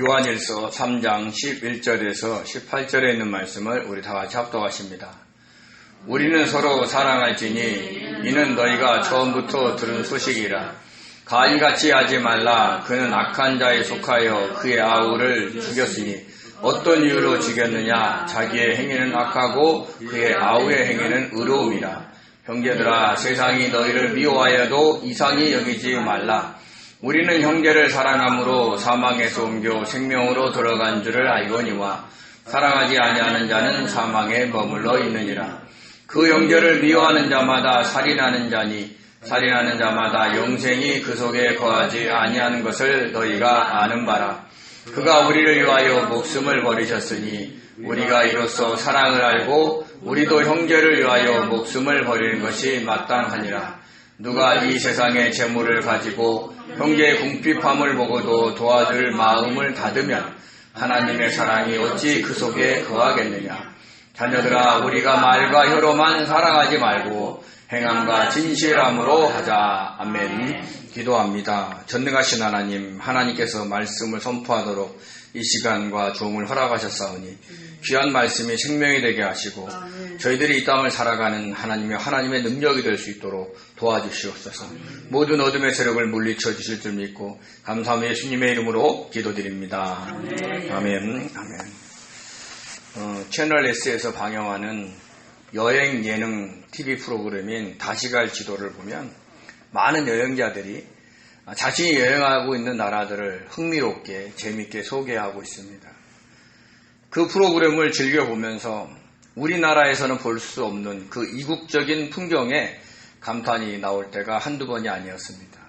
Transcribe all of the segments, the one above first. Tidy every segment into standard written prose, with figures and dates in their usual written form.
요한일서 3장 11절에서 18절에 있는 말씀을 우리 다 같이 합독하십니다. 우리는 서로 사랑할지니 이는 너희가 처음부터 들은 소식이라. 가인같이 하지 말라. 그는 악한 자에 속하여 그의 아우를 죽였으니 어떤 이유로 죽였느냐. 자기의 행위는 악하고 그의 아우의 행위는 의로움이라. 형제들아, 세상이 너희를 미워하여도 이상히 여기지 말라. 우리는 형제를 사랑함으로 사망에서 옮겨 생명으로 들어간 줄을 알거니와 사랑하지 아니하는 자는 사망에 머물러 있느니라. 그 형제를 미워하는 자마다 살인하는 자니 살인하는 자마다 영생이 그 속에 거하지 아니하는 것을 너희가 아는 바라. 그가 우리를 위하여 목숨을 버리셨으니 우리가 이로써 사랑을 알고 우리도 형제를 위하여 목숨을 버리는 것이 마땅하니라. 누가 이 세상의 재물을 가지고 형제의 궁핍함을 보고도 도와줄 마음을 닫으면 하나님의 사랑이 어찌 그 속에 거하겠느냐. 자녀들아, 우리가 말과 혀로만 사랑하지 말고 행함과 진실함으로 하자. 아멘. 기도합니다. 전능하신 하나님, 하나님께서 말씀을 선포하도록 이 시간과 주음을 허락하셨사오니 귀한 말씀이 생명이 되게 하시고 저희들이 이 땅을 살아가는 하나님의 능력이 될 수 있도록 도와주시옵소서. 모든 어둠의 세력을 물리쳐 주실 줄 믿고 감사하며 예수님의 이름으로 기도드립니다. 아멘. 채널 S에서 방영하는 여행 예능 TV 프로그램인 다시 갈 지도를 보면 많은 여행자들이 자신이 여행하고 있는 나라들을 흥미롭게 재미있게 소개하고 있습니다. 그 프로그램을 즐겨보면서 우리나라에서는 볼 수 없는 그 이국적인 풍경에 감탄이 나올 때가 한두 번이 아니었습니다.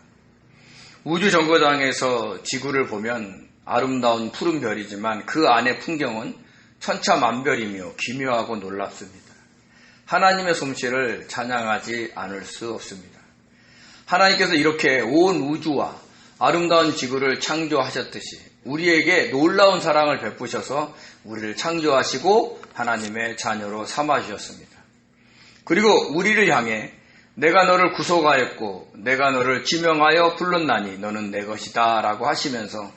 우주정거장에서 지구를 보면 아름다운 푸른 별이지만 그 안의 풍경은 천차만별이며 기묘하고 놀랍습니다. 하나님의 솜씨를 찬양하지 않을 수 없습니다. 하나님께서 이렇게 온 우주와 아름다운 지구를 창조하셨듯이 우리에게 놀라운 사랑을 베푸셔서 우리를 창조하시고 하나님의 자녀로 삼아주셨습니다. 그리고 우리를 향해 내가 너를 구속하였고 내가 너를 지명하여 불렀나니 너는 내 것이다 라고 하시면서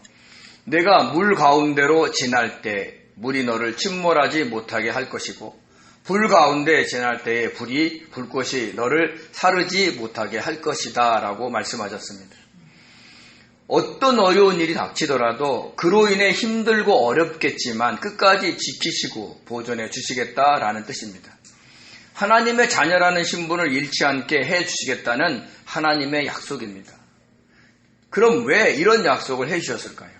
내가 물 가운데로 지날 때 물이 너를 침몰하지 못하게 할 것이고 불 가운데 지날 때에 불꽃이 너를 사르지 못하게 할 것이다 라고 말씀하셨습니다. 어떤 어려운 일이 닥치더라도 그로 인해 힘들고 어렵겠지만 끝까지 지키시고 보존해 주시겠다라는 뜻입니다. 하나님의 자녀라는 신분을 잃지 않게 해 주시겠다는 하나님의 약속입니다. 그럼 왜 이런 약속을 해 주셨을까요?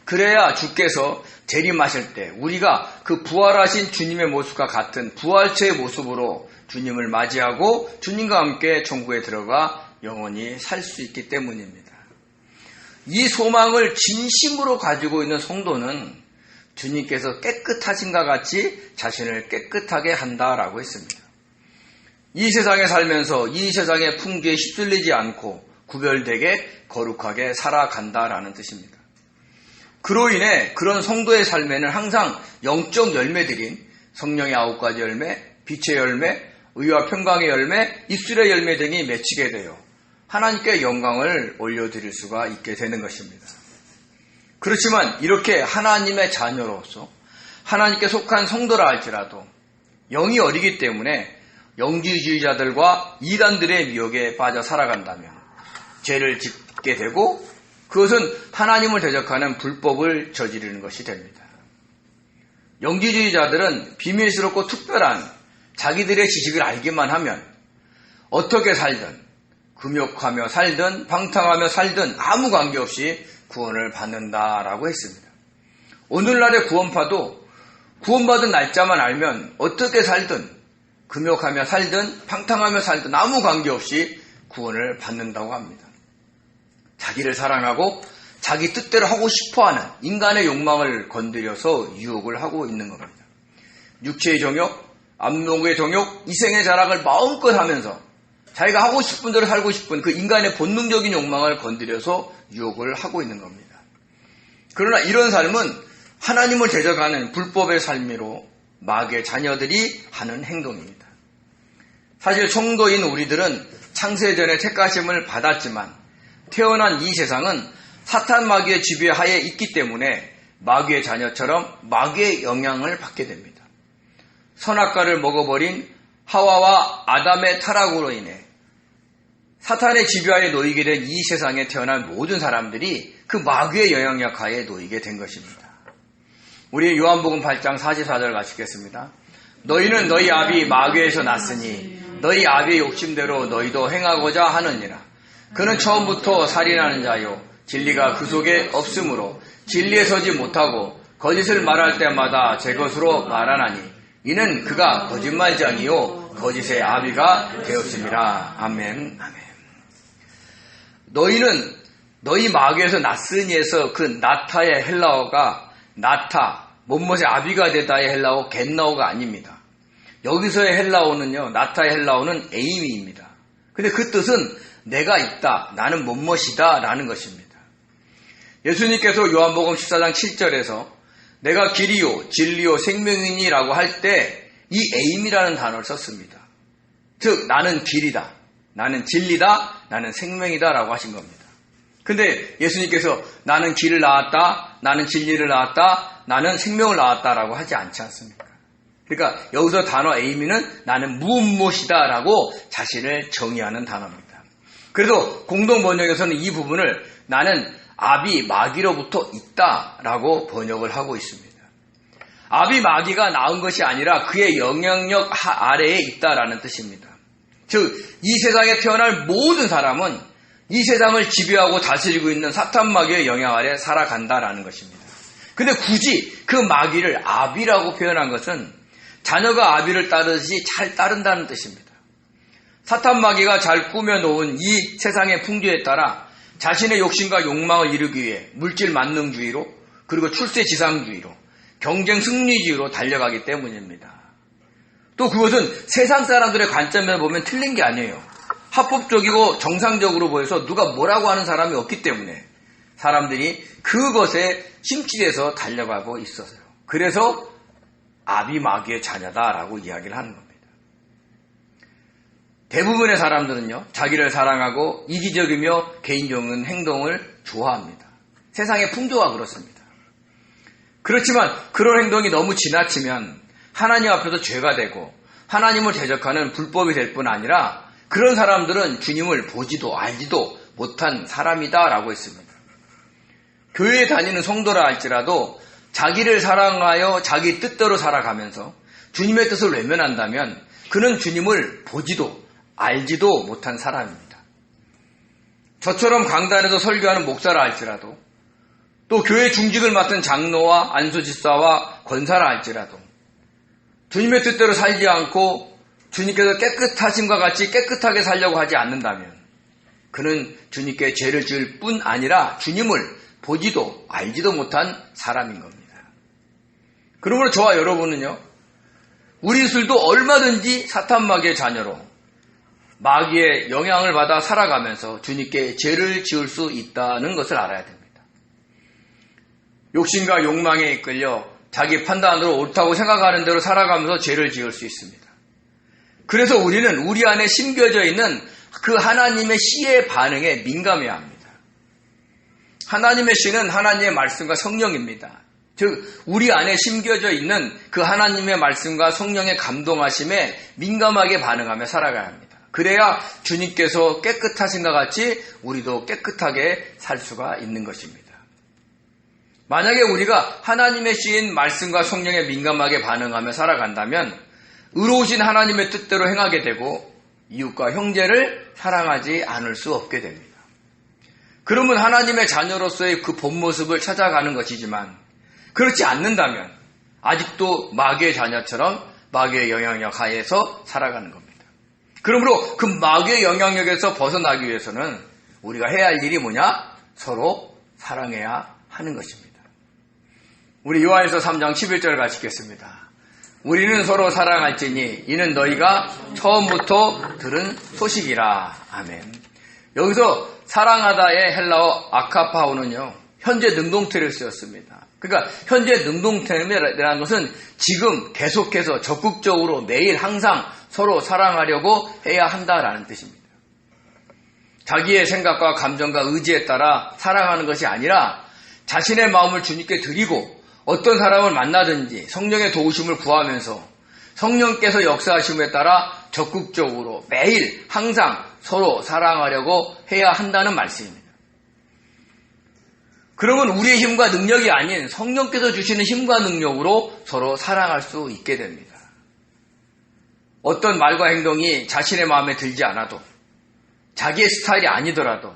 그래야 주께서 재림하실 때 우리가 그 부활하신 주님의 모습과 같은 부활체의 모습으로 주님을 맞이하고 주님과 함께 천국에 들어가 영원히 살 수 있기 때문입니다. 이 소망을 진심으로 가지고 있는 성도는 주님께서 깨끗하신가 같이 자신을 깨끗하게 한다라고 했습니다. 이 세상에 살면서 이 세상의 풍기에 휩쓸리지 않고 구별되게 거룩하게 살아간다라는 뜻입니다. 그로 인해 그런 성도의 삶에는 항상 영적 열매들인 성령의 9가지 열매, 빛의 열매, 의와 평강의 열매, 입술의 열매 등이 맺히게 되어 하나님께 영광을 올려드릴 수가 있게 되는 것입니다. 그렇지만 이렇게 하나님의 자녀로서 하나님께 속한 성도라 할지라도 영이 어리기 때문에 영지주의자들과 이단들의 미혹에 빠져 살아간다면 죄를 짓게 되고 그것은 하나님을 대적하는 불법을 저지르는 것이 됩니다. 영지주의자들은 비밀스럽고 특별한 자기들의 지식을 알기만 하면 어떻게 살든 금욕하며 살든 방탕하며 살든 아무 관계없이 구원을 받는다라고 했습니다. 오늘날의 구원파도 구원받은 날짜만 알면 어떻게 살든 금욕하며 살든 방탕하며 살든 아무 관계없이 구원을 받는다고 합니다. 자기를 사랑하고 자기 뜻대로 하고 싶어하는 인간의 욕망을 건드려서 유혹을 하고 있는 겁니다. 육체의 정욕, 안목의 정욕, 이생의 자랑을 마음껏 하면서 자기가 하고 싶은 대로 살고 싶은 그 인간의 본능적인 욕망을 건드려서 유혹을 하고 있는 겁니다. 그러나 이런 삶은 하나님을 대적하는 불법의 삶으로 마귀의 자녀들이 하는 행동입니다. 사실 성도인 우리들은 창세전에 택하심을 받았지만 태어난 이 세상은 사탄 마귀의 지배하에 있기 때문에 마귀의 자녀처럼 마귀의 영향을 받게 됩니다. 선악과를 먹어버린 하와와 아담의 타락으로 인해 사탄의 지배하에 놓이게 된 이 세상에 태어난 모든 사람들이 그 마귀의 영향력 하에 놓이게 된 것입니다. 우리 요한복음 8장 44절 같이 읽겠습니다. 너희는 너희 아비 마귀에서 났으니 너희 아비의 욕심대로 너희도 행하고자 하느니라. 그는 처음부터 살인하는 자요 진리가 그 속에 없으므로 진리에 서지 못하고 거짓을 말할 때마다 제 것으로 말하나니 이는 그가 거짓말장이요 거짓의 아비가 되었습니다. 아멘. 아멘. 너희는 너희 마귀에서 났으니에서 그 나타의 헬라어가 나타, 못못의 아비가 되다의 헬라어 겟나오가 아닙니다. 여기서의 헬라어는요, 나타의 헬라어는 에이미입니다. 근데 그 뜻은 내가 있다, 나는 못못이다 라는 것입니다. 예수님께서 요한복음 14장 7절에서 내가 길이요, 진리요, 생명이니라고 할 때 이 에임이라는 단어를 썼습니다. 즉 나는 길이다, 나는 진리다, 나는 생명이다 라고 하신 겁니다. 근데 예수님께서 나는 길을 낳았다, 나는 진리를 낳았다, 나는 생명을 낳았다 라고 하지 않지 않습니까? 그러니까 여기서 단어 에이미는 나는 무엇이다 라고 자신을 정의하는 단어입니다. 그래도 공동 번역에서는 이 부분을 나는 아비 마귀로부터 있다 라고 번역을 하고 있습니다. 아비 마귀가 낳은 것이 아니라 그의 영향력 아래에 있다라는 뜻입니다. 즉, 이 세상에 태어날 모든 사람은 이 세상을 지배하고 다스리고 있는 사탄 마귀의 영향 아래 살아간다라는 것입니다. 근데 굳이 그 마귀를 아비라고 표현한 것은 자녀가 아비를 따르듯이 잘 따른다는 뜻입니다. 사탄 마귀가 잘 꾸며놓은 이 세상의 풍조에 따라 자신의 욕심과 욕망을 이루기 위해 물질 만능주의로 그리고 출세 지상주의로 경쟁 승리주의로 달려가기 때문입니다. 또 그것은 세상 사람들의 관점에서 보면 틀린 게 아니에요. 합법적이고 정상적으로 보여서 누가 뭐라고 하는 사람이 없기 때문에 사람들이 그것에 심취돼서 달려가고 있어서요. 그래서 아비 마귀의 자녀다라고 이야기를 하는 겁니다. 대부분의 사람들은요, 자기를 사랑하고 이기적이며 개인적인 행동을 좋아합니다. 세상의 풍조가 그렇습니다. 그렇지만 그런 행동이 너무 지나치면 하나님 앞에서 죄가 되고 하나님을 대적하는 불법이 될 뿐 아니라 그런 사람들은 주님을 보지도 알지도 못한 사람이다라고 했습니다. 교회에 다니는 성도라 할지라도 자기를 사랑하여 자기 뜻대로 살아가면서 주님의 뜻을 외면한다면 그는 주님을 보지도 알지도 못한 사람입니다. 저처럼 강단에서 설교하는 목사라 할지라도 또 교회 중직을 맡은 장로와 안수집사와 권사라 할지라도 주님의 뜻대로 살지 않고 주님께서 깨끗하심과 같이 깨끗하게 살려고 하지 않는다면 그는 주님께 죄를 지을 뿐 아니라 주님을 보지도 알지도 못한 사람인 겁니다. 그러므로 저와 여러분은요, 우리들도 얼마든지 사탄 마귀의 자녀로 마귀의 영향을 받아 살아가면서 주님께 죄를 지을 수 있다는 것을 알아야 됩니다. 욕심과 욕망에 이끌려 자기 판단으로 옳다고 생각하는 대로 살아가면서 죄를 지을 수 있습니다. 그래서 우리는 우리 안에 심겨져 있는 그 하나님의 씨의 반응에 민감해야 합니다. 하나님의 씨는 하나님의 말씀과 성령입니다. 즉 우리 안에 심겨져 있는 그 하나님의 말씀과 성령의 감동하심에 민감하게 반응하며 살아가야 합니다. 그래야 주님께서 깨끗하신과 같이 우리도 깨끗하게 살 수가 있는 것입니다. 만약에 우리가 하나님의 씨인 말씀과 성령에 민감하게 반응하며 살아간다면 의로우신 하나님의 뜻대로 행하게 되고 이웃과 형제를 사랑하지 않을 수 없게 됩니다. 그러면 하나님의 자녀로서의 그 본 모습을 찾아가는 것이지만 그렇지 않는다면 아직도 마귀의 자녀처럼 마귀의 영향력 하에서 살아가는 겁니다. 그러므로 그 마귀의 영향력에서 벗어나기 위해서는 우리가 해야 할 일이 뭐냐? 서로 사랑해야 하는 것입니다. 우리 요한일서 3장 11절 같이 읽겠습니다. 우리는 서로 사랑할지니 이는 너희가 처음부터 들은 소식이라. 아멘. 여기서 사랑하다의 헬라어 아카파오는요, 현재 능동태를 쓰였습니다. 그러니까 현재 능동태라는 것은 지금 계속해서 적극적으로 매일 항상 서로 사랑하려고 해야 한다라는 뜻입니다. 자기의 생각과 감정과 의지에 따라 사랑하는 것이 아니라 자신의 마음을 주님께 드리고 어떤 사람을 만나든지 성령의 도우심을 구하면서 성령께서 역사하심에 따라 적극적으로 매일 항상 서로 사랑하려고 해야 한다는 말씀입니다. 그러면 우리의 힘과 능력이 아닌 성령께서 주시는 힘과 능력으로 서로 사랑할 수 있게 됩니다. 어떤 말과 행동이 자신의 마음에 들지 않아도 자기의 스타일이 아니더라도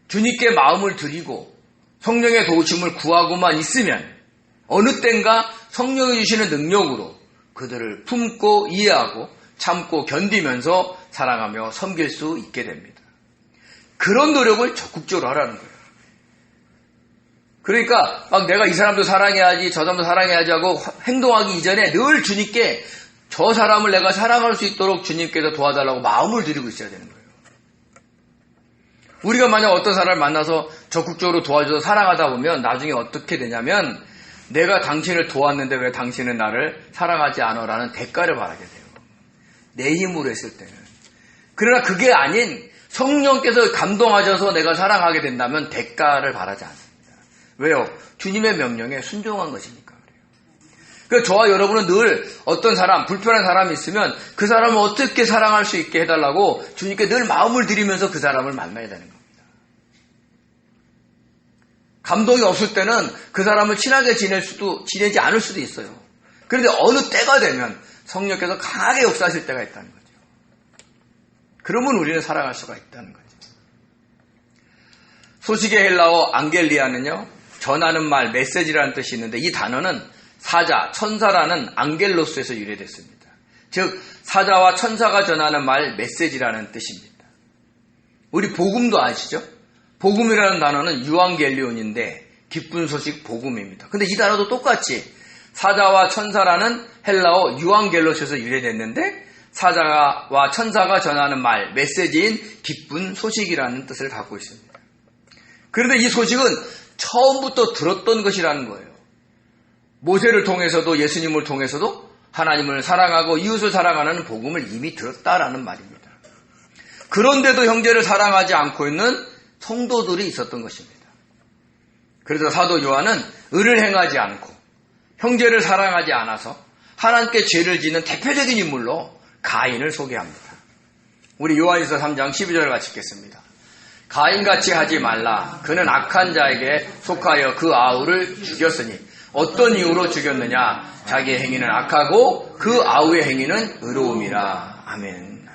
주님께 마음을 드리고 성령의 도우심을 구하고만 있으면 어느 땐가 성령이 주시는 능력으로 그들을 품고 이해하고 참고 견디면서 사랑하며 섬길 수 있게 됩니다. 그런 노력을 적극적으로 하라는 거예요. 그러니까 막 내가 이 사람도 사랑해야지 저 사람도 사랑해야지 하고 행동하기 이전에 늘 주님께 저 사람을 내가 사랑할 수 있도록 주님께서 도와달라고 마음을 드리고 있어야 되는 거예요. 우리가 만약 어떤 사람을 만나서 적극적으로 도와줘서 사랑하다 보면 나중에 어떻게 되냐면 내가 당신을 도왔는데 왜 당신은 나를 사랑하지 않아? 라는 대가를 바라게 돼요. 내 힘으로 했을 때는. 그러나 그게 아닌 성령께서 감동하셔서 내가 사랑하게 된다면 대가를 바라지 않습니다. 왜요? 주님의 명령에 순종한 것이니까 그래요. 그래서 저와 여러분은 늘 어떤 사람, 불편한 사람이 있으면 그 사람을 어떻게 사랑할 수 있게 해달라고 주님께 늘 마음을 드리면서 그 사람을 만나야 되는 겁니다. 감동이 없을 때는 그 사람을 친하게 지내지 않을 수도 있어요. 그런데 어느 때가 되면 성령께서 강하게 역사하실 때가 있다는 거죠. 그러면 우리는 살아갈 수가 있다는 거죠. 소식의 헬라어 앙겔리아는요, 전하는 말, 메시지라는 뜻이 있는데 이 단어는 사자, 천사라는 앙겔로스에서 유래됐습니다. 즉 사자와 천사가 전하는 말, 메시지라는 뜻입니다. 우리 복음도 아시죠? 복음이라는 단어는 유앙겔리온인데 기쁜 소식 복음입니다. 근데 이 단어도 똑같이 사자와 천사라는 헬라어 유앙겔로스에서 유래됐는데 사자와 천사가 전하는 말, 메시지인 기쁜 소식이라는 뜻을 갖고 있습니다. 그런데 이 소식은 처음부터 들었던 것이라는 거예요. 모세를 통해서도 예수님을 통해서도 하나님을 사랑하고 이웃을 사랑하는 복음을 이미 들었다라는 말입니다. 그런데도 형제를 사랑하지 않고 있는 성도들이 있었던 것입니다. 그래서 사도 요한은 의를 행하지 않고 형제를 사랑하지 않아서 하나님께 죄를 짓는 대표적인 인물로 가인을 소개합니다. 우리 요한일서 3장 12절을 같이 읽겠습니다. 가인같이 하지 말라. 그는 악한 자에게 속하여 그 아우를 죽였으니 어떤 이유로 죽였느냐? 자기의 행위는 악하고 그 아우의 행위는 의로움이라. 아멘.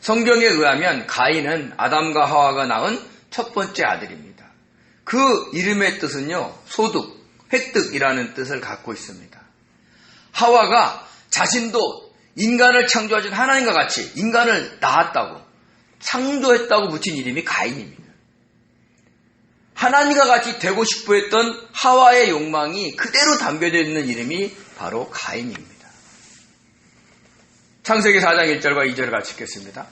성경에 의하면 가인은 아담과 하와가 낳은 첫 번째 아들입니다. 그 이름의 뜻은요, 소득, 획득이라는 뜻을 갖고 있습니다. 하와가 자신도 인간을 창조하신 하나님과 같이 인간을 낳았다고, 창조했다고 붙인 이름이 가인입니다. 하나님과 같이 되고 싶어 했던 하와의 욕망이 그대로 담겨져 있는 이름이 바로 가인입니다. 창세기 4장 1절과 2절을 같이 읽겠습니다.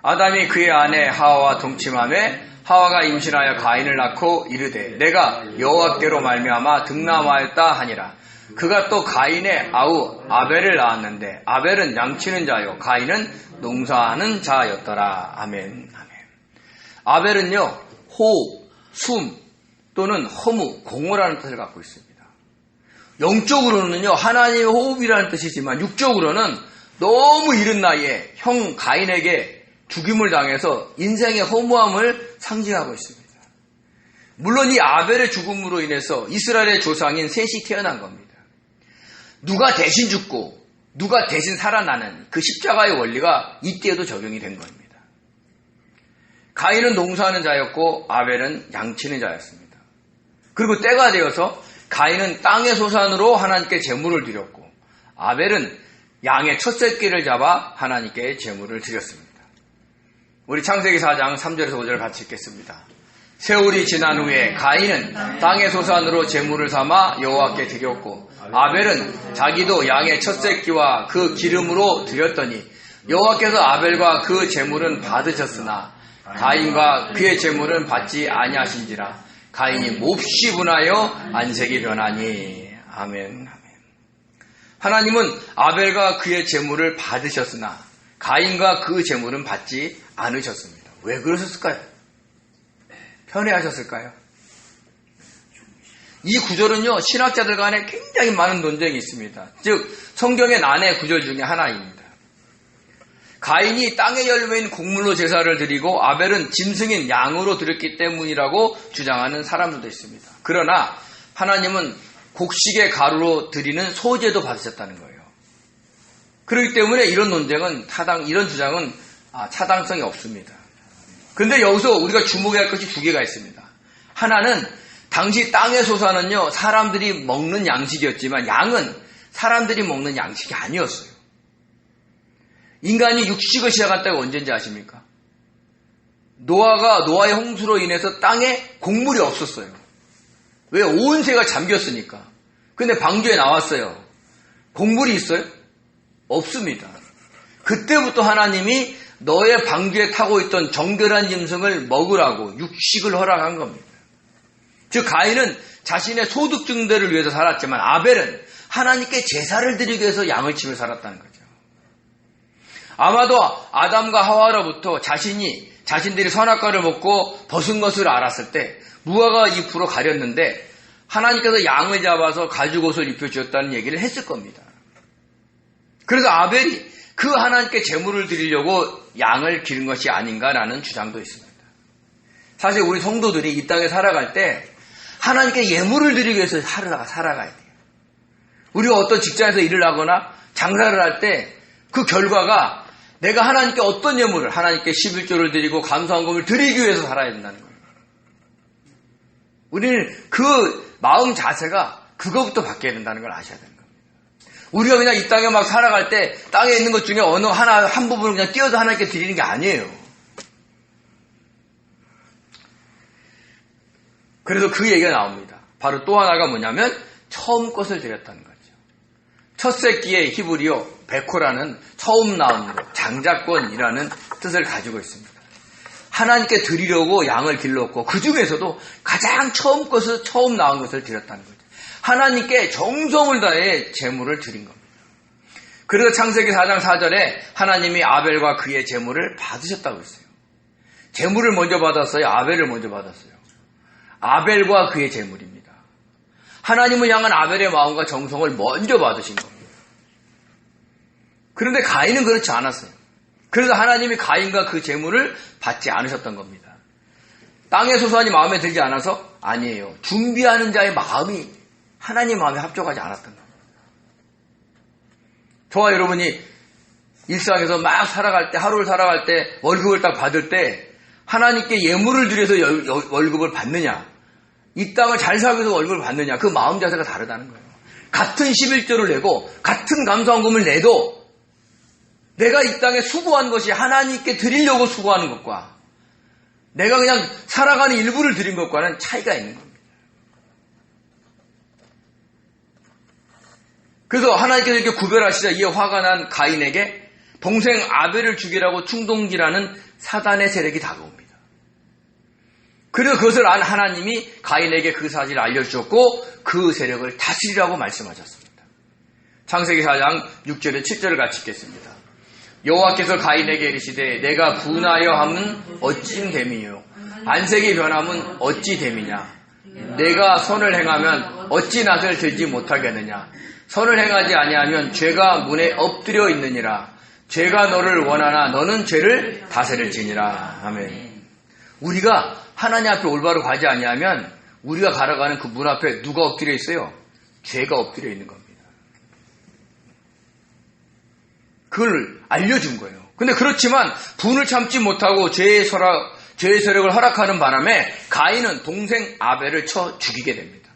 아담이 그의 아내 하와와 동침하매 하와가 임신하여 가인을 낳고 이르되 내가 여호와께로 말미암아 득남하였다 하니라. 그가 또 가인의 아우 아벨을 낳았는데 아벨은 양치는 자요 가인은 농사하는 자였더라. 아멘. 아멘. 아벨은요 호흡, 숨 또는 허무, 공허라는 뜻을 갖고 있습니다. 영적으로는요 하나님의 호흡이라는 뜻이지만 육적으로는 너무 이른 나이에 형 가인에게 죽임을 당해서 인생의 허무함을 상징하고 있습니다. 물론 이 아벨의 죽음으로 인해서 이스라엘의 조상인 셋이 태어난 겁니다. 누가 대신 죽고 누가 대신 살아나는 그 십자가의 원리가 이때에도 적용이 된 겁니다. 가인은 농사하는 자였고 아벨은 양치는 자였습니다. 그리고 때가 되어서 가인은 땅의 소산으로 하나님께 제물을 드렸고 아벨은 양의 첫 새끼를 잡아 하나님께 제물을 드렸습니다. 우리 창세기 4장 3절에서 5절을 같이 읽겠습니다. 세월이 지난 후에 가인은 땅의 소산으로 제물을 삼아 여호와께 드렸고 아벨은 자기도 양의 첫 새끼와 그 기름으로 드렸더니 여호와께서 아벨과 그 제물은 받으셨으나 가인과 그의 제물은 받지 아니하신지라. 가인이 몹시 분하여 안색이 변하니. 아멘. 하나님은 아벨과 그의 제물을 받으셨으나 가인과 그 제물은 받지 않으셨습니다. 왜 그러셨을까요? 편애하셨을까요? 이 구절은요, 신학자들 간에 굉장히 많은 논쟁이 있습니다. 즉, 성경의 난해 구절 중에 하나입니다. 가인이 땅의 열매인 곡물로 제사를 드리고 아벨은 짐승인 양으로 드렸기 때문이라고 주장하는 사람들도 있습니다. 그러나 하나님은 곡식의 가루로 드리는 소제도 받으셨다는 거예요. 그렇기 때문에 이런 논쟁은 이런 주장은 타당성이 없습니다. 그런데 여기서 우리가 주목해야 할 것이 두 개가 있습니다. 하나는 당시 땅의 소사는요, 사람들이 먹는 양식이었지만 양은 사람들이 먹는 양식이 아니었어요. 인간이 육식을 시작한 때가 언제인지 아십니까? 노아의 홍수로 인해서 땅에 곡물이 없었어요. 왜? 온 세가 잠겼으니까. 근데 방주에 나왔어요. 곡물이 있어요? 없습니다. 그때부터 하나님이 너의 방주에 타고 있던 정결한 짐승을 먹으라고 육식을 허락한 겁니다. 즉 가인은 자신의 소득 증대를 위해서 살았지만 아벨은 하나님께 제사를 드리기 위해서 양을 치며 살았다는 거죠. 아마도 아담과 하와로부터 자신들이 선악과를 먹고 벗은 것을 알았을 때 무화과 잎으로 가렸는데 하나님께서 양을 잡아서 가죽옷을 입혀주었다는 얘기를 했을 겁니다. 그래서 아벨이 그 하나님께 제물을 드리려고 양을 기른 것이 아닌가라는 주장도 있습니다. 사실 우리 성도들이 이 땅에 살아갈 때 하나님께 예물을 드리기 위해서 살아가야 돼요. 우리가 어떤 직장에서 일을 하거나 장사를 할 때 그 결과가 내가 하나님께 어떤 예물을, 하나님께 11조를 드리고 감사헌금을 드리기 위해서 살아야 된다는 거예요. 우리는 그 마음 자세가 그거부터 바뀌어야 된다는 걸 아셔야 되는 겁니다. 우리가 그냥 이 땅에 막 살아갈 때 땅에 있는 것 중에 어느 한 부분을 그냥 띄어서 하나님께 드리는 게 아니에요. 그래서 그 얘기가 나옵니다. 바로 또 하나가 뭐냐면 처음 것을 드렸다는 거죠. 첫 새끼의 히브리어 베코라는 처음 나온 것, 장자권이라는 뜻을 가지고 있습니다. 하나님께 드리려고 양을 길렀고 그 중에서도 가장 처음 나온 것을 드렸다는 거죠. 하나님께 정성을 다해 제물을 드린 겁니다. 그래서 창세기 4장 4절에 하나님이 아벨과 그의 제물을 받으셨다고 했어요. 제물을 먼저 받았어요? 아벨을 먼저 받았어요? 아벨과 그의 제물입니다. 하나님을 향한 아벨의 마음과 정성을 먼저 받으신 겁니다. 그런데 가인은 그렇지 않았어요. 그래서 하나님이 가인과 그 제물을 받지 않으셨던 겁니다. 땅의 소산이 마음에 들지 않아서? 아니에요. 준비하는 자의 마음이 하나님 마음에 합족하지 않았던 겁니다. 저와 여러분이 일상에서 막 살아갈 때, 하루를 살아갈 때, 월급을 딱 받을 때 하나님께 예물을 드려서 월급을 받느냐, 이 땅을 잘 살기 위해서 월급을 받느냐, 그 마음 자세가 다르다는 거예요. 같은 11조를 내고 같은 감사헌금을 내도 내가 이 땅에 수고한 것이 하나님께 드리려고 수고하는 것과 내가 그냥 살아가는 일부를 드린 것과는 차이가 있는 겁니다. 그래서 하나님께서 이렇게 구별하시자 이에 화가 난 가인에게 동생 아벨을 죽이라고 충동질하는 사단의 세력이 다가옵니다. 그래서 그것을 안 하나님이 가인에게 그 사실을 알려주셨고 그 세력을 다스리라고 말씀하셨습니다. 창세기 4장 6절에 7절을 같이 읽겠습니다. 여호와께서 가인에게 이르시되 내가 분하여 함은 어찌됨이요 안색이 변함은 어찌 됨이냐 내가 선을 행하면 어찌 낯을 들지 못하겠느냐 선을 행하지 아니하면 죄가 문에 엎드려 있느니라 죄가 너를 원하나 너는 죄를 다스릴지니라. 아멘. 우리가 하나님 앞에 올바로 가지 아니하면 우리가 걸어가는 그 문 앞에 누가 엎드려 있어요? 죄가 엎드려 있는 겁니다. 그걸 알려준 거예요. 근데 그렇지만 분을 참지 못하고 죄의 세력을 허락하는 바람에 가인은 동생 아벨을 쳐 죽이게 됩니다.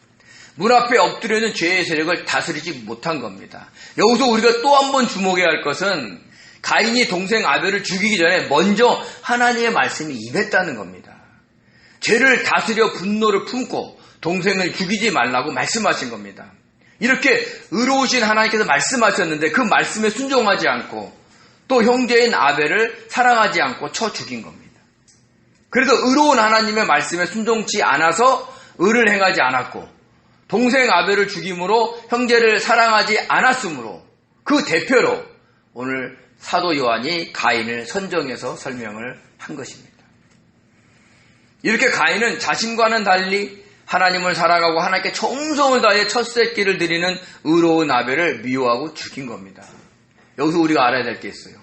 문 앞에 엎드려 있는 죄의 세력을 다스리지 못한 겁니다. 여기서 우리가 또 한 번 주목해야 할 것은 가인이 동생 아벨을 죽이기 전에 먼저 하나님의 말씀이 임했다는 겁니다. 죄를 다스려 분노를 품고 동생을 죽이지 말라고 말씀하신 겁니다. 이렇게 의로우신 하나님께서 말씀하셨는데 그 말씀에 순종하지 않고 또 형제인 아벨을 사랑하지 않고 쳐 죽인 겁니다. 그래서 의로운 하나님의 말씀에 순종치 않아서 의를 행하지 않았고 동생 아벨을 죽임으로 형제를 사랑하지 않았으므로 그 대표로 오늘 사도 요한이 가인을 선정해서 설명을 한 것입니다. 이렇게 가인은 자신과는 달리 하나님을 사랑하고 하나님께 정성을 다해 첫 새끼를 드리는 의로운 아벨을 미워하고 죽인 겁니다. 여기서 우리가 알아야 될 게 있어요.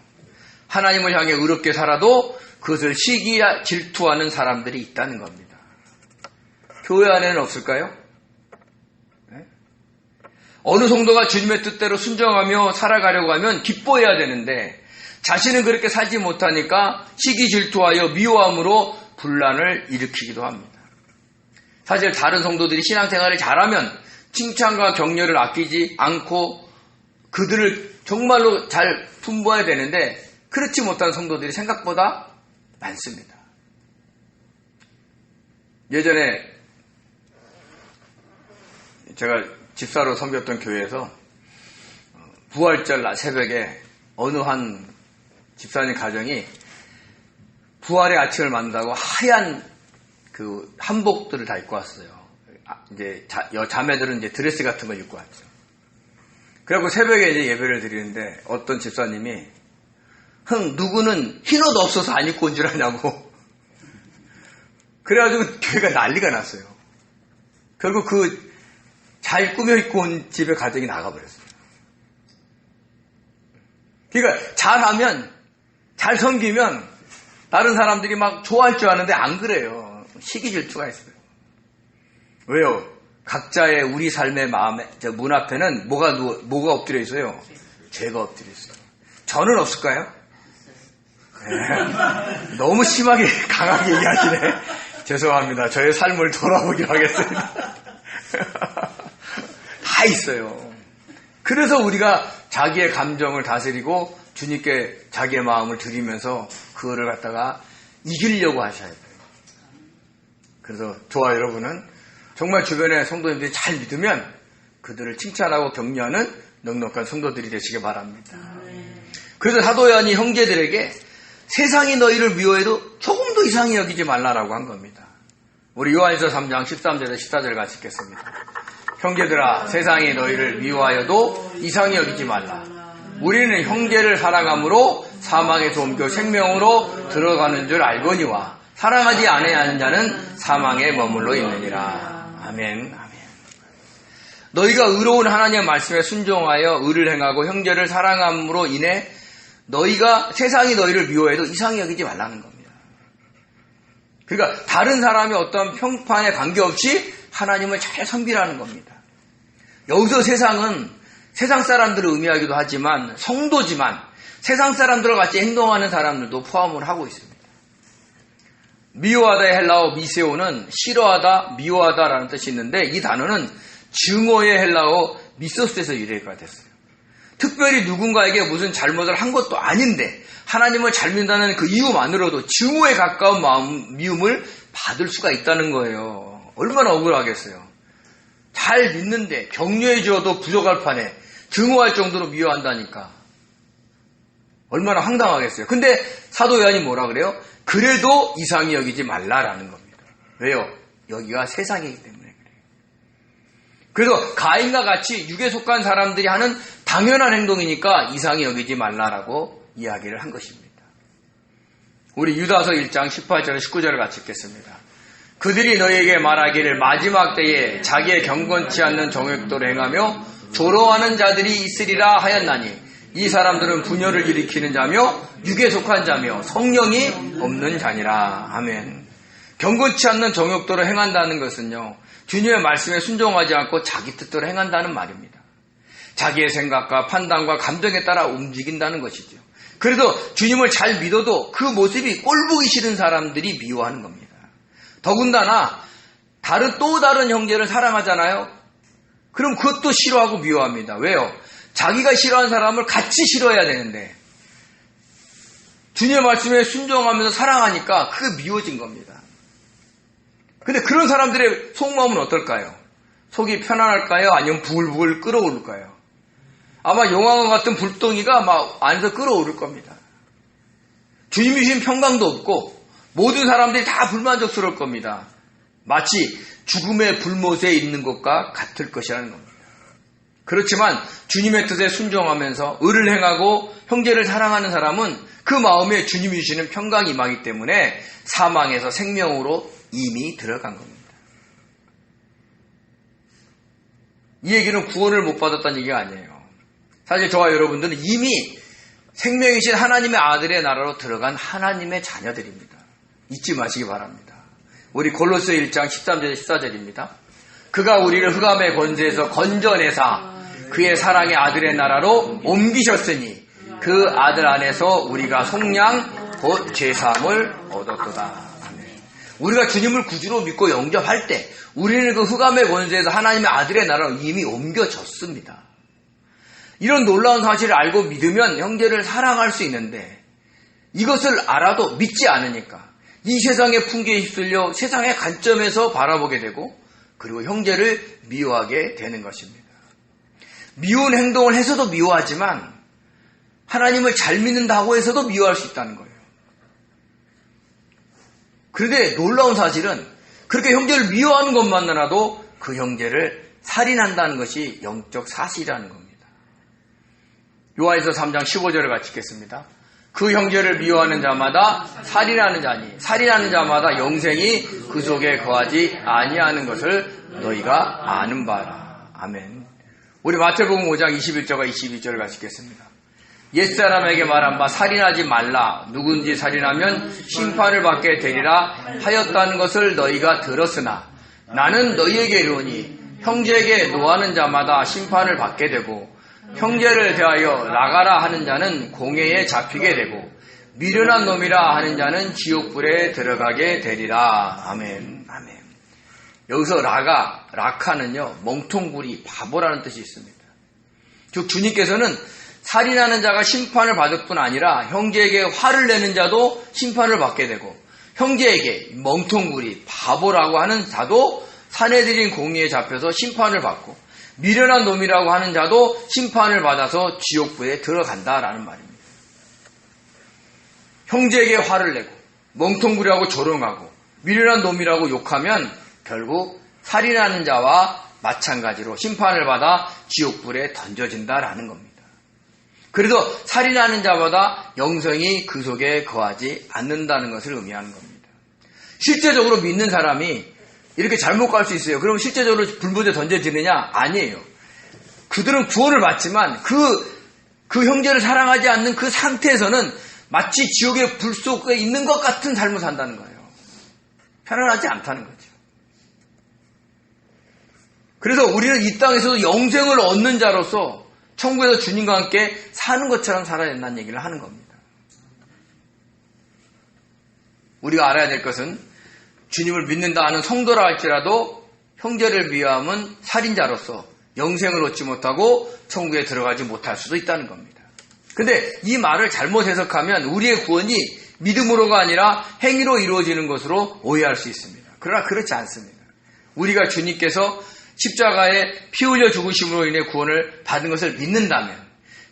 하나님을 향해 의롭게 살아도 그것을 시기야 질투하는 사람들이 있다는 겁니다. 교회 안에는 없을까요? 네? 어느 성도가 주님의 뜻대로 순종하며 살아가려고 하면 기뻐해야 되는데 자신은 그렇게 살지 못하니까 시기 질투하여 미워함으로 분란을 일으키기도 합니다. 사실 다른 성도들이 신앙생활을 잘하면 칭찬과 격려를 아끼지 않고 그들을 정말로 잘 품어야 되는데 그렇지 못한 성도들이 생각보다 많습니다. 예전에 제가 집사로 섬겼던 교회에서 부활절 새벽에 어느 한 집사님 가정이 부활의 아침을 만든다고 하얀 그 한복들을 다 입고 왔어요. 이제 자매들은 이제 드레스 같은 걸 입고 왔죠. 그리고 새벽에 이제 예배를 드리는데 어떤 집사님이 누구는 흰 옷 없어서 안 입고 온 줄 아냐고. 그래가지고 교회가 난리가 났어요. 결국 그 잘 꾸며 입고 온 집에 가정이 나가버렸어요. 그러니까 잘하면, 잘 섬기면 다른 사람들이 막 좋아할 줄 아는데 안 그래요. 시기 질투가 있어요. 왜요? 각자의 우리 삶의 마음에, 문 앞에는 뭐가 엎드려 있어요? 죄가 엎드려 있어요. 저는 없을까요? 네. 너무 심하게, 강하게 얘기하시네. 죄송합니다. 저의 삶을 돌아보기로 하겠습니다. 다 있어요. 그래서 우리가 자기의 감정을 다스리고 주님께 자기의 마음을 드리면서 그거를 갖다가 이기려고 하셔야 돼요. 그래서 저와 여러분은 정말 주변의 성도님들이 잘 믿으면 그들을 칭찬하고 격려하는 넉넉한 성도들이 되시기 바랍니다. 그래서 사도 요한이 형제들에게 세상이 너희를 미워해도 조금도 이상히 여기지 말라라고 한 겁니다. 우리 요한일서 3장 13절에서 14절 같이 읽겠습니다. 형제들아, 세상이 너희를 미워하여도 이상히 여기지 말라. 우리는 형제를 사랑함으로 사망에서 옮겨 생명으로 들어가는 줄 알거니와 사랑하지 아니하는 자는 사망에 머물러 있느니라. 아멘. 아멘. 너희가 의로운 하나님의 말씀에 순종하여 의를 행하고 형제를 사랑함으로 인해 너희가 세상이 너희를 미워해도 이상히 여기지 말라는 겁니다. 그러니까 다른 사람이 어떤 평판에 관계없이 하나님을 잘 섬기라는 겁니다. 여기서 세상은 세상 사람들을 의미하기도 하지만 성도지만 세상 사람들과 같이 행동하는 사람들도 포함을 하고 있습니다. 미워하다의 헬라어 미세오는 싫어하다, 미워하다라는 뜻이 있는데 이 단어는 증오의 헬라어 미소스에서 유래가 됐어요. 특별히 누군가에게 무슨 잘못을 한 것도 아닌데 하나님을 잘 믿는다는 그 이유만으로도 증오에 가까운 미움을 받을 수가 있다는 거예요. 얼마나 억울하겠어요. 잘 믿는데 격려해 주어도 부족할 판에 증오할 정도로 미워한다니까 얼마나 황당하겠어요. 근데 사도 요한이 뭐라 그래요? 그래도 이상히 여기지 말라라는 겁니다. 왜요? 여기가 세상이기 때문에 그래요. 그래서 가인과 같이 육에 속한 사람들이 하는 당연한 행동이니까 이상히 여기지 말라라고 이야기를 한 것입니다. 우리 유다서 1장 18절 19절을 같이 읽겠습니다. 그들이 너희에게 말하기를 마지막 때에 자기의 경건치 않는 정욕도를 행하며 조롱하는 자들이 있으리라 하였나니 이 사람들은 분열을 일으키는 자며 육에 속한 자며 성령이 없는 자니라. 아멘. 경건치 않는 정욕도를 행한다는 것은요, 주님의 말씀에 순종하지 않고 자기 뜻대로 행한다는 말입니다. 자기의 생각과 판단과 감정에 따라 움직인다는 것이죠. 그래도 주님을 잘 믿어도 그 모습이 꼴보기 싫은 사람들이 미워하는 겁니다. 더군다나 또 다른 형제를 사랑하잖아요. 그럼 그것도 싫어하고 미워합니다. 왜요? 자기가 싫어하는 사람을 같이 싫어해야 되는데 주님의 말씀에 순종하면서 사랑하니까 그게 미워진 겁니다. 근데 그런 사람들의 속마음은 어떨까요? 속이 편안할까요? 아니면 부글부글 끓어오를까요? 아마 용왕과 같은 불덩이가 막 안에서 끓어오를 겁니다. 주님이 주신 평강도 없고 모든 사람들이 다 불만족스러울 겁니다. 마치 죽음의 불못에 있는 것과 같을 것이라는 겁니다. 그렇지만 주님의 뜻에 순종하면서 의를 행하고 형제를 사랑하는 사람은 그 마음에 주님이 주시는 평강이 임하기 때문에 사망에서 생명으로 이미 들어간 겁니다. 이 얘기는 구원을 못 받았다는 얘기가 아니에요. 사실 저와 여러분들은 이미 생명이신 하나님의 아들의 나라로 들어간 하나님의 자녀들입니다. 잊지 마시기 바랍니다. 우리 골로새 1장 13절 14절입니다. 그가 우리를 흑암의 권세에서 건져내사 그의 사랑의 아들의 나라로 옮기셨으니 그 아들 안에서 우리가 속량 곧 죄사함을 얻었도다. 아멘. 우리가 주님을 구주로 믿고 영접할 때 우리는 그 흑암의 권세에서 하나님의 아들의 나라로 이미 옮겨졌습니다. 이런 놀라운 사실을 알고 믿으면 형제를 사랑할 수 있는데 이것을 알아도 믿지 않으니까 이 세상의 풍기에 휩쓸려 세상의 관점에서 바라보게 되고 그리고 형제를 미워하게 되는 것입니다. 미운 행동을 해서도 미워하지만 하나님을 잘 믿는다고 해서도 미워할 수 있다는 거예요. 그런데 놀라운 사실은 그렇게 형제를 미워하는 것만으로도 그 형제를 살인한다는 것이 영적 사실이라는 겁니다. 요한일서 3장 15절을 같이 읽겠습니다. 그 형제를 미워하는 자마다 살인하는 자니 살인하는 자마다 영생이 그 속에 거하지 아니하는 것을 너희가 아는 바라. 아멘. 우리 마태복음 5장 21절과 22절을 같이 읽겠습니다. 옛사람에게 말한 바 살인하지 말라. 누군지 살인하면 심판을 받게 되리라 하였다는 것을 너희가 들었으나 나는 너희에게 이르노니 형제에게 노하는 자마다 심판을 받게 되고 형제를 대하여 나가라 하는 자는 공회에 잡히게 되고 미련한 놈이라 하는 자는 지옥불에 들어가게 되리라. 아멘. 아멘. 여기서 라카는요 멍통구리 바보라는 뜻이 있습니다. 즉 주님께서는 살인하는 자가 심판을 받을 뿐 아니라 형제에게 화를 내는 자도 심판을 받게 되고 형제에게 멍통구리 바보라고 하는 자도 사내들인 공의에 잡혀서 심판을 받고 미련한 놈이라고 하는 자도 심판을 받아서 지옥불에 들어간다라는 말입니다. 형제에게 화를 내고 멍통구리하고 조롱하고 미련한 놈이라고 욕하면 결국 살인하는 자와 마찬가지로 심판을 받아 지옥불에 던져진다라는 겁니다. 그래서 살인하는 자마다 영생이 그 속에 거하지 않는다는 것을 의미하는 겁니다. 실제적으로 믿는 사람이 이렇게 잘못 갈 수 있어요. 그럼 실제적으로 불못에 던져지느냐? 아니에요. 그들은 구원을 받지만 그 형제를 사랑하지 않는 그 상태에서는 마치 지옥의 불 속에 있는 것 같은 삶을 산다는 거예요. 편안하지 않다는 거죠. 그래서 우리는 이 땅에서도 영생을 얻는 자로서 천국에서 주님과 함께 사는 것처럼 살아야 된다는 얘기를 하는 겁니다. 우리가 알아야 될 것은 주님을 믿는다 하는 성도라 할지라도 형제를 미워하면 살인자로서 영생을 얻지 못하고 천국에 들어가지 못할 수도 있다는 겁니다. 근데 이 말을 잘못 해석하면 우리의 구원이 믿음으로가 아니라 행위로 이루어지는 것으로 오해할 수 있습니다. 그러나 그렇지 않습니다. 우리가 주님께서 십자가에 피 흘려 죽으심으로 인해 구원을 받은 것을 믿는다면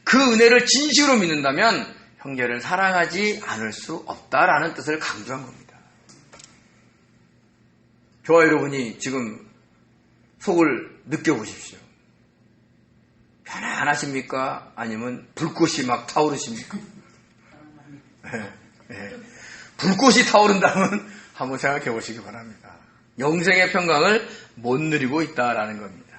그 은혜를 진심으로 믿는다면 형제를 사랑하지 않을 수 없다라는 뜻을 강조한 겁니다. 저와 여러분이 지금 속을 느껴보십시오. 편안하십니까? 아니면 불꽃이 막 타오르십니까? 불꽃이 타오른다면 한번 생각해 보시기 바랍니다. 영생의 평강을 못 누리고 있다라는 겁니다.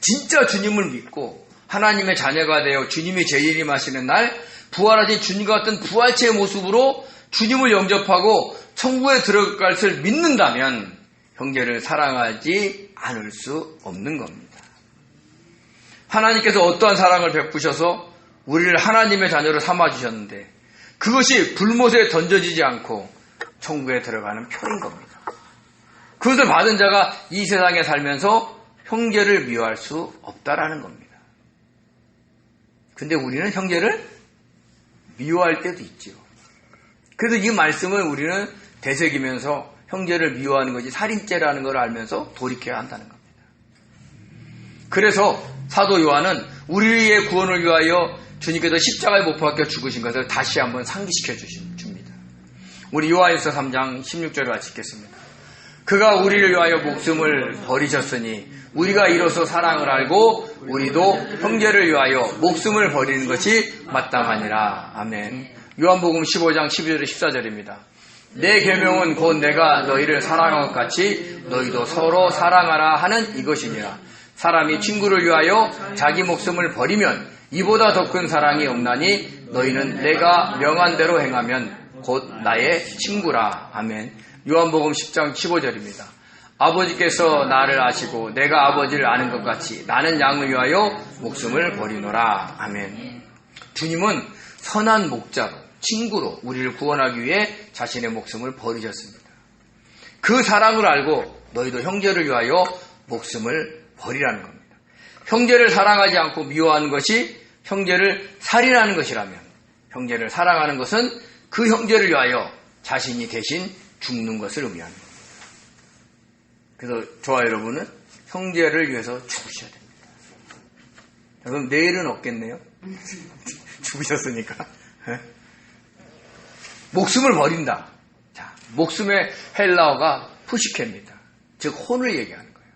진짜 주님을 믿고 하나님의 자녀가 되어 주님이 재림하시는 날 부활하신 주님과 같은 부활체의 모습으로 주님을 영접하고 천국에 들어갈 것을 믿는다면 형제를 사랑하지 않을 수 없는 겁니다. 하나님께서 어떠한 사랑을 베푸셔서 우리를 하나님의 자녀로 삼아주셨는데 그것이 불못에 던져지지 않고 천국에 들어가는 표인 겁니다. 그것을 받은 자가 이 세상에 살면서 형제를 미워할 수 없다라는 겁니다. 근데 우리는 형제를 미워할 때도 있죠. 그래도 이 말씀을 우리는 되새기면서 형제를 미워하는 것이 살인죄라는 걸 알면서 돌이켜야 한다는 겁니다. 그래서 사도 요한은 우리의 구원을 위하여 주님께서 십자가에 못 박혀 죽으신 것을 다시 한번 상기시켜 줍니다. 우리 요한일서 3장 16절을 같이 읽겠습니다. 그가 우리를 위하여 목숨을 버리셨으니 우리가 이로써 사랑을 알고 우리도 형제를 위하여 목숨을 버리는 것이 마땅하니라. 아멘. 요한복음 15장 12절에 14절입니다. 내 계명은 곧 내가 너희를 사랑한 것 같이 너희도 서로 사랑하라 하는 이것이니라. 사람이 친구를 위하여 자기 목숨을 버리면 이보다 더 큰 사랑이 없나니 너희는 내가 명한 대로 행하면 곧 나의 친구라. 아멘. 요한복음 10장 15절입니다. 아버지께서 나를 아시고 내가 아버지를 아는 것 같이 나는 양을 위하여 목숨을 버리노라. 아멘. 주님은 선한 목자로, 친구로 우리를 구원하기 위해 자신의 목숨을 버리셨습니다. 그 사랑을 알고 너희도 형제를 위하여 목숨을 버리라는 겁니다. 형제를 사랑하지 않고 미워하는 것이 형제를 살인하는 것이라면, 형제를 사랑하는 것은 그 형제를 위하여 자신이 대신 죽는 것을 의미합니다. 그래서 저와 여러분은 형제를 위해서 죽으셔야 됩니다. 그럼 내일은 없겠네요? 죽으셨으니까. 목숨을 버린다. 자, 목숨의 헬라어가 푸시케입니다. 즉 혼을 얘기하는 거예요.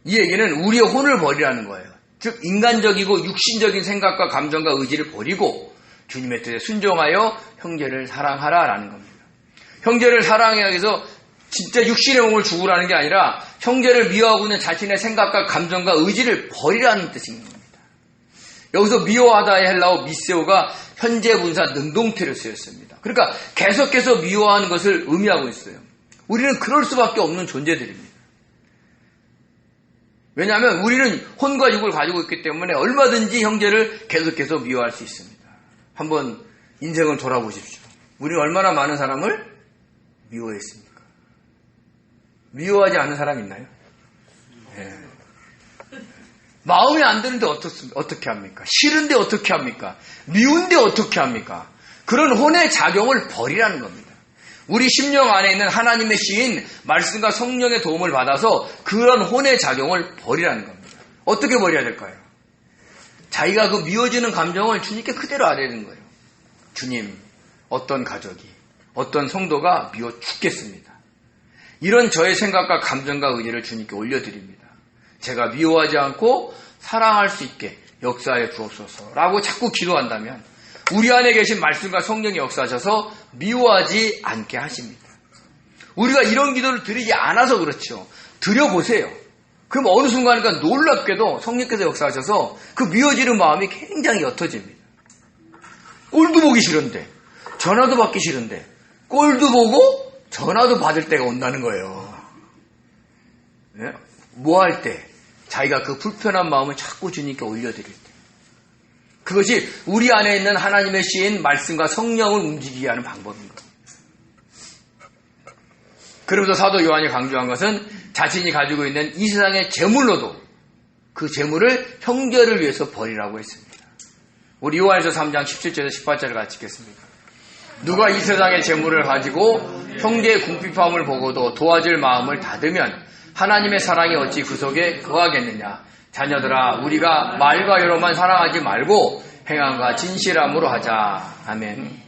이 얘기는 우리의 혼을 버리라는 거예요. 즉 인간적이고 육신적인 생각과 감정과 의지를 버리고 주님의 뜻에 순종하여 형제를 사랑하라라는 겁니다. 형제를 사랑하기 위해서 진짜 육신의 몸을 죽으라는 게 아니라 형제를 미워하고 있는 자신의 생각과 감정과 의지를 버리라는 뜻인 겁니다. 여기서 미워하다의 헬라어 미세오가 현재 분사 능동태로 쓰였습니다. 그러니까 계속해서 미워하는 것을 의미하고 있어요. 우리는 그럴 수밖에 없는 존재들입니다. 왜냐하면 우리는 혼과 육을 가지고 있기 때문에 얼마든지 형제를 계속해서 미워할 수 있습니다. 한번 인생을 돌아보십시오. 우리는 얼마나 많은 사람을 미워했습니까? 미워하지 않는 사람 있나요? 네. 마음에 안 드는데 어떻게 합니까? 싫은데 어떻게 합니까? 미운데 어떻게 합니까? 그런 혼의 작용을 버리라는 겁니다. 우리 심령 안에 있는 하나님의 씨인 말씀과 성령의 도움을 받아서 그런 혼의 작용을 버리라는 겁니다. 어떻게 버려야 될까요? 자기가 그 미워지는 감정을 주님께 그대로 아뢰는 거예요. 주님, 어떤 가족이, 어떤 성도가 미워 죽겠습니다. 이런 저의 생각과 감정과 의지를 주님께 올려드립니다. 제가 미워하지 않고 사랑할 수 있게 역사해 주옵소서라고 자꾸 기도한다면 우리 안에 계신 말씀과 성령이 역사하셔서 미워하지 않게 하십니다. 우리가 이런 기도를 드리지 않아서 그렇죠. 드려보세요. 그럼 어느 순간인가 놀랍게도 성령께서 역사하셔서 그 미워지는 마음이 굉장히 옅어집니다. 꼴도 보기 싫은데, 전화도 받기 싫은데, 꼴도 보고 전화도 받을 때가 온다는 거예요. 네? 뭐 할 때? 자기가 그 불편한 마음을 자꾸 주님께 올려드릴 때. 그것이 우리 안에 있는 하나님의 씨인 말씀과 성령을 움직이게 하는 방법인 겁니다. 그러면서 사도 요한이 강조한 것은 자신이 가지고 있는 이 세상의 재물로도 그 재물을 형제를 위해서 버리라고 했습니다. 우리 요한에서 3장 17절에서 18절을 같이 읽겠습니다. 누가 이 세상의 재물을 가지고 형제의 궁핍함을 보고도 도와줄 마음을 닫으면 하나님의 사랑이 어찌 그 속에 거하겠느냐. 자녀들아, 우리가 말과 여로만 사랑하지 말고 행함과 진실함으로 하자. 아멘.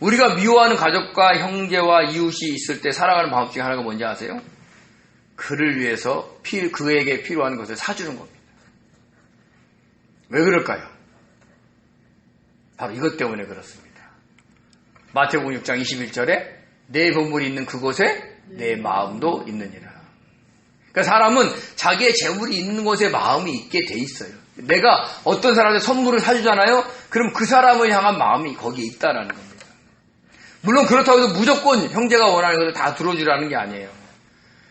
우리가 미워하는 가족과 형제와 이웃이 있을 때 사랑하는 방법 중에 하나가 뭔지 아세요? 그를 위해서 그에게 필요한 것을 사주는 겁니다. 왜 그럴까요? 바로 이것 때문에 그렇습니다. 마태복음 6장 21절에 내 보물이 있는 그곳에 내 마음도 있느니라. 그러니까 사람은 자기의 재물이 있는 곳에 마음이 있게 돼 있어요. 내가 어떤 사람한테 선물을 사주잖아요. 그럼 그 사람을 향한 마음이 거기에 있다라는 겁니다. 물론 그렇다고 해서 무조건 형제가 원하는 것을 다 들어주라는 게 아니에요.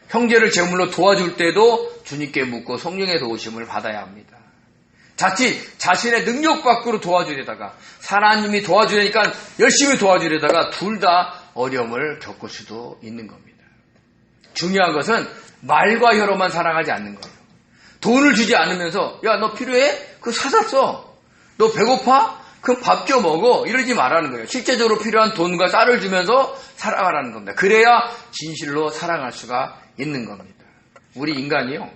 형제를 재물로 도와줄 때도 주님께 묻고 성령의 도우심을 받아야 합니다. 자칫 자신의 능력 밖으로 도와주려다가 하나님이 도와주려니까 열심히 도와주려다가 둘 다 어려움을 겪을 수도 있는 겁니다. 중요한 것은 말과 혀로만 사랑하지 않는 거예요. 돈을 주지 않으면서 야, 너 필요해? 그거 사다 써. 너 배고파? 그럼 밥 줘 먹어. 이러지 말라는 거예요. 실제적으로 필요한 돈과 쌀을 주면서 사랑하라는 겁니다. 그래야 진실로 사랑할 수가 있는 겁니다. 우리 인간이요,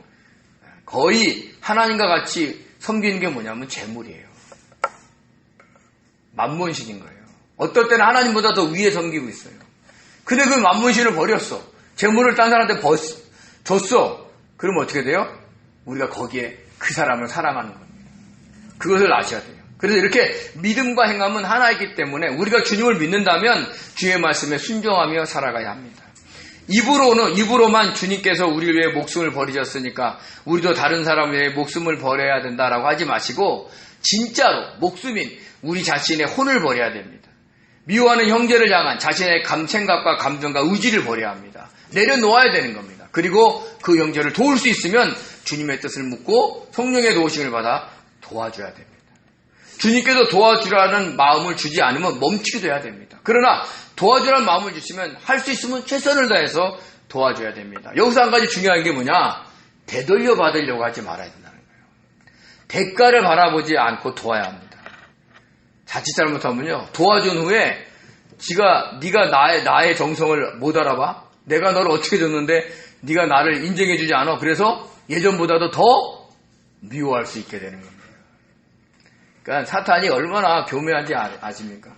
거의 하나님과 같이 섬기는 게 뭐냐면 재물이에요. 만몬신인 거예요. 어떨 때는 하나님보다 더 위에 섬기고 있어요. 근데 그 만몬신을 버렸어. 재물을 딴 사람한테 줬어. 그러면 어떻게 돼요? 우리가 거기에 그 사람을 사랑하는 겁니다. 그것을 아셔야 돼요. 그래서 이렇게 믿음과 행함은 하나이기 때문에 우리가 주님을 믿는다면 주의 말씀에 순종하며 살아가야 합니다. 입으로만 주님께서 우리를 위해 목숨을 버리셨으니까 우리도 다른 사람을 위해 목숨을 버려야 된다라고 하지 마시고 진짜로 목숨인 우리 자신의 혼을 버려야 됩니다. 미워하는 형제를 향한 자신의 생각과 감정과 의지를 버려야 합니다. 내려놓아야 되는 겁니다. 그리고 그 형제를 도울 수 있으면 주님의 뜻을 묻고 성령의 도우심을 받아 도와줘야 됩니다. 주님께서 도와주라는 마음을 주지 않으면 멈추기도 해야 됩니다. 그러나 도와주라는 마음을 주시면 할 수 있으면 최선을 다해서 도와줘야 됩니다. 여기서 한 가지 중요한 게 뭐냐? 되돌려 받으려고 하지 말아야 된다는 거예요. 대가를 바라보지 않고 도와야 합니다. 자칫 잘못하면요, 도와준 후에 네가 나의 정성을 못 알아봐? 내가 너를 어떻게 줬는데 네가 나를 인정해주지 않아? 그래서 예전보다도 더 미워할 수 있게 되는 겁니다. 그러니까 사탄이 얼마나 교묘한지 아십니까?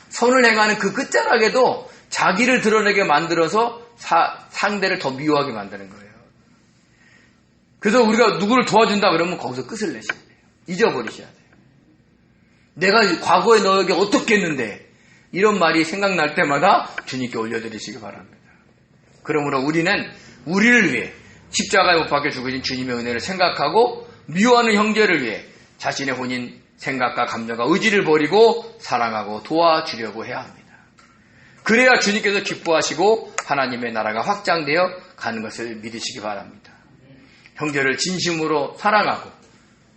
선을 행하는 그 끝자락에도 자기를 드러내게 만들어서 상대를 더 미워하게 만드는 거예요. 그래서 우리가 누구를 도와준다 그러면 거기서 끝을 내셔야 돼요. 잊어버리셔야 돼요. 내가 과거에 너에게 어떻게 했는데, 이런 말이 생각날 때마다 주님께 올려드리시기 바랍니다. 그러므로 우리는 우리를 위해 십자가에 못 박혀 죽으신 주님의 은혜를 생각하고 미워하는 형제를 위해 자신의 혼인 생각과 감정과 의지를 버리고 사랑하고 도와주려고 해야 합니다. 그래야 주님께서 기뻐하시고 하나님의 나라가 확장되어 가는 것을 믿으시기 바랍니다. 형제를 진심으로 사랑하고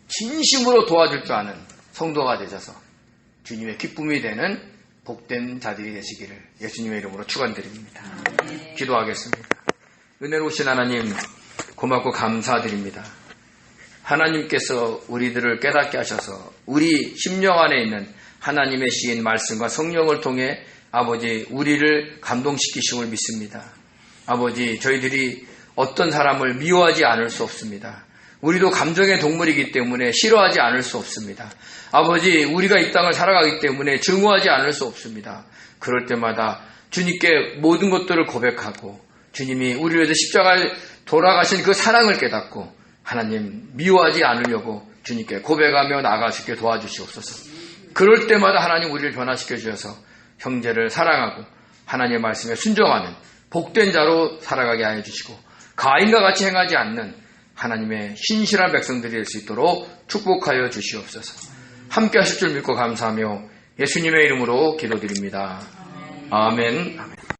진심으로 도와줄 줄 아는 성도가 되셔서 주님의 기쁨이 되는 복된 자들이 되시기를 예수님의 이름으로 축원드립니다. 기도하겠습니다. 은혜로우신 하나님, 고맙고 감사드립니다. 하나님께서 우리들을 깨닫게 하셔서 우리 심령 안에 있는 하나님의 시인 말씀과 성령을 통해 아버지 우리를 감동시키심을 믿습니다. 아버지, 저희들이 어떤 사람을 미워하지 않을 수 없습니다. 우리도 감정의 동물이기 때문에 싫어하지 않을 수 없습니다. 아버지, 우리가 이 땅을 살아가기 때문에 증오하지 않을 수 없습니다. 그럴 때마다 주님께 모든 것들을 고백하고 주님이 우리를 위해서 십자가에 돌아가신 그 사랑을 깨닫고 하나님 미워하지 않으려고 주님께 고백하며 나아갈 수 있게 도와주시옵소서. 그럴 때마다 하나님 우리를 변화시켜 주셔서 형제를 사랑하고 하나님의 말씀에 순종하는 복된 자로 살아가게 하여 주시고 가인과 같이 행하지 않는 하나님의 신실한 백성들이 될 수 있도록 축복하여 주시옵소서. 함께 하실 줄 믿고 감사하며 예수님의 이름으로 기도드립니다. 아멘. 아멘.